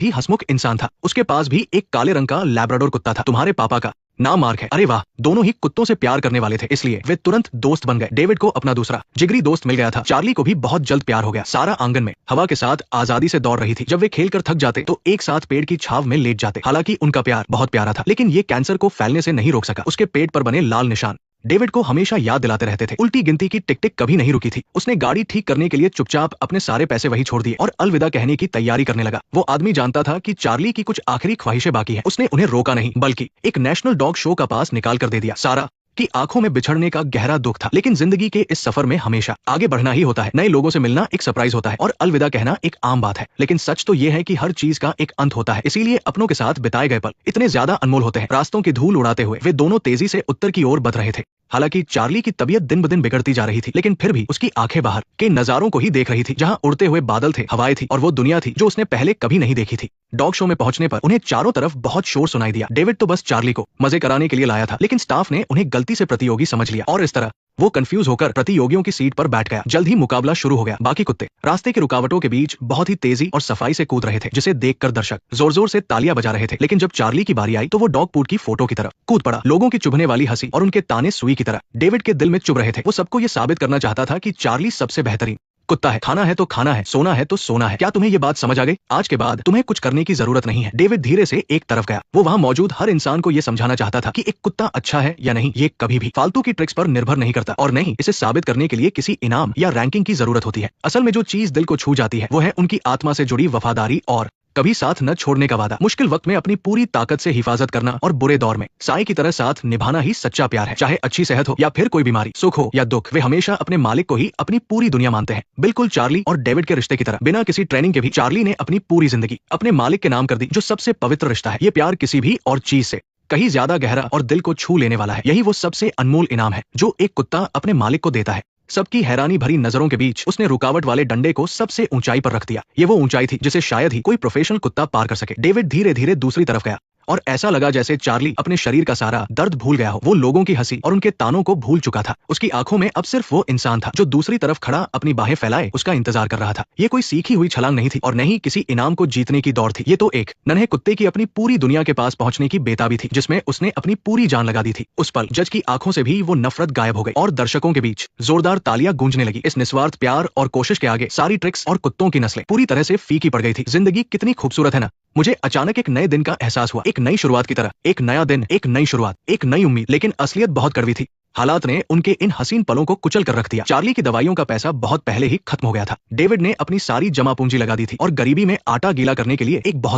ही हंसमुख इंसान था। उसके पास भी एक काले रंग का लैब्राडोर कुत्ता था। तुम्हारे पापा का नाम मार्क है। अरे वाह, दोनों ही कुत्तों से प्यार करने वाले थे, इसलिए वे तुरंत दोस्त बन गए। डेविड को अपना दूसरा जिगरी दोस्त मिल गया था। चार्ली को भी बहुत जल्द प्यार हो गया। सारा आंगन में हवा के साथ आजादी से दौड़ रही थी। जब वे खेलकर थक जाते तो एक साथ पेड़ की छाव में लेट जाते। हालांकि उनका प्यार बहुत प्यारा था, लेकिन ये कैंसर को फैलने से नहीं रोक सका। उसके पेट पर बने लाल निशान डेविड को हमेशा याद दिलाते रहते थे। उल्टी गिनती की टिक टिक कभी नहीं रुकी थी। उसने गाड़ी ठीक करने के लिए चुपचाप अपने सारे पैसे वही छोड़ दिए और अलविदा कहने की तैयारी करने लगा। वो आदमी जानता था कि चार्ली की कुछ आखिरी ख्वाहिशें बाकी हैं। उसने उन्हें रोका नहीं, बल्कि एक नेशनल डॉग शो का पास निकाल कर दे दिया। सारा की आंखों में बिछड़ने का गहरा दुख था, लेकिन जिंदगी के इस सफर में हमेशा आगे बढ़ना ही होता है। नए लोगों से मिलना एक सरप्राइज होता है और अलविदा कहना एक आम बात है, लेकिन सच तो यह है कि हर चीज का एक अंत होता है। इसीलिए अपनों के साथ बिताए गए पल इतने ज्यादा अनमोल होते हैं। रास्तों की धूल उड़ाते हुए वे दोनों तेजी से उत्तर की ओर बढ़ रहे थे। हालांकि चार्ली की तबीयत दिन ब दिन बिगड़ती जा रही थी, लेकिन फिर भी उसकी आंखें बाहर के नजारों को ही देख रही थी, जहां उड़ते हुए बादल थे, हवाएं थी और वो दुनिया थी जो उसने पहले कभी नहीं देखी थी। डॉग शो में पहुंचने पर उन्हें चारों तरफ बहुत शोर सुनाई दिया। डेविड तो बस चार्ली को मजे कराने के लिए लाया था, लेकिन स्टाफ ने उन्हें गलती से प्रतियोगी समझ लिया और इस तरह वो कंफ्यूज होकर प्रतियोगियों की सीट पर बैठ गया। जल्द ही मुकाबला शुरू हो गया। बाकी कुत्ते रास्ते की रुकावटों के बीच बहुत ही तेजी और सफाई से कूद रहे थे, जिसे देखकर दर्शक जोर जोर से तालियां बजा रहे थे। लेकिन जब चार्ली की बारी आई तो वो डॉग फूड की फोटो की तरफ कूद पड़ा। लोगों की चुभने वाली हंसी और उनके ताने सुई की तरह डेविड के दिल में चुभ रहे थे। वो सबको ये साबित करना चाहता था कि चार्ली सबसे बेहतरीन कुत्ता है। खाना है तो खाना है, सोना है तो सोना है। क्या तुम्हें ये बात समझ आ गई? आज के बाद तुम्हें कुछ करने की जरूरत नहीं है। डेविड धीरे से एक तरफ गया। वो वहां मौजूद हर इंसान को ये समझाना चाहता था कि एक कुत्ता अच्छा है या नहीं, ये कभी भी फालतू की ट्रिक्स पर निर्भर नहीं करता और नहीं इसे साबित करने के लिए किसी इनाम या रैंकिंग की जरूरत होती है। असल में जो चीज दिल को छू जाती है वो है उनकी आत्मा से जुड़ी वफादारी और कभी साथ न छोड़ने का वादा। मुश्किल वक्त में अपनी पूरी ताकत से हिफाजत करना और बुरे दौर में साई की तरह साथ निभाना ही सच्चा प्यार है। चाहे अच्छी सेहत हो या फिर कोई बीमारी, सुख हो या दुख, वे हमेशा अपने मालिक को ही अपनी पूरी दुनिया मानते हैं। बिल्कुल चार्ली और डेविड के रिश्ते की तरह। बिना किसी ट्रेनिंग के भी चार्ली ने अपनी पूरी जिंदगी अपने मालिक के नाम कर दी, जो सबसे पवित्र रिश्ता है। ये प्यार किसी भी और चीज से कहीं ज्यादा गहरा और दिल को छू लेने वाला है। यही वो सबसे अनमोल इनाम है जो एक कुत्ता अपने मालिक को देता है। सबकी हैरानी भरी नजरों के बीच उसने रुकावट वाले डंडे को सबसे ऊंचाई पर रख दिया। ये वो ऊंचाई थी जिसे शायद ही कोई प्रोफेशनल कुत्ता पार कर सके। डेविड धीरे धीरे दूसरी तरफ गया और ऐसा लगा जैसे चार्ली अपने शरीर का सारा दर्द भूल गया हो। वो लोगों की हंसी और उनके तानों को भूल चुका था। उसकी आंखों में अब सिर्फ वो इंसान था जो दूसरी तरफ खड़ा अपनी बाहें फैलाए उसका इंतजार कर रहा था। ये कोई सीखी हुई छलांग नहीं थी और न ही किसी इनाम को जीतने की दौड़ थी। ये तो एक नन्हे कुत्ते की अपनी पूरी दुनिया के पास पहुंचने की बेताबी थी, जिसमें उसने अपनी पूरी जान लगा दी थी। उस पल जज की आंखों से भी वो नफरत गायब हो गई और दर्शकों के बीच जोरदार तालियां गूंजने लगी। इस निस्वार्थ प्यार और कोशिश के आगे सारी ट्रिक्स और कुत्तों की नस्लें पूरी तरह से फीकी पड़ गई थी। जिंदगी कितनी खूबसूरत है ना। मुझे अचानक एक नए दिन का एहसास हुआ, एक नई शुरुआत की तरह। एक नया दिन, एक नई शुरुआत, एक नई उम्मीद। लेकिन असलियत बहुत कड़वी थी। हालात ने उनके इन हसीन पलों को कुचल कर रख दिया। चार्ली की दवाइयों का पैसा बहुत पहले ही खत्म हो गया था। डेविड ने अपनी सारी जमा पूंजी लगा दी थी और गरीबी में आटा गीला करने के लिए एक बहुत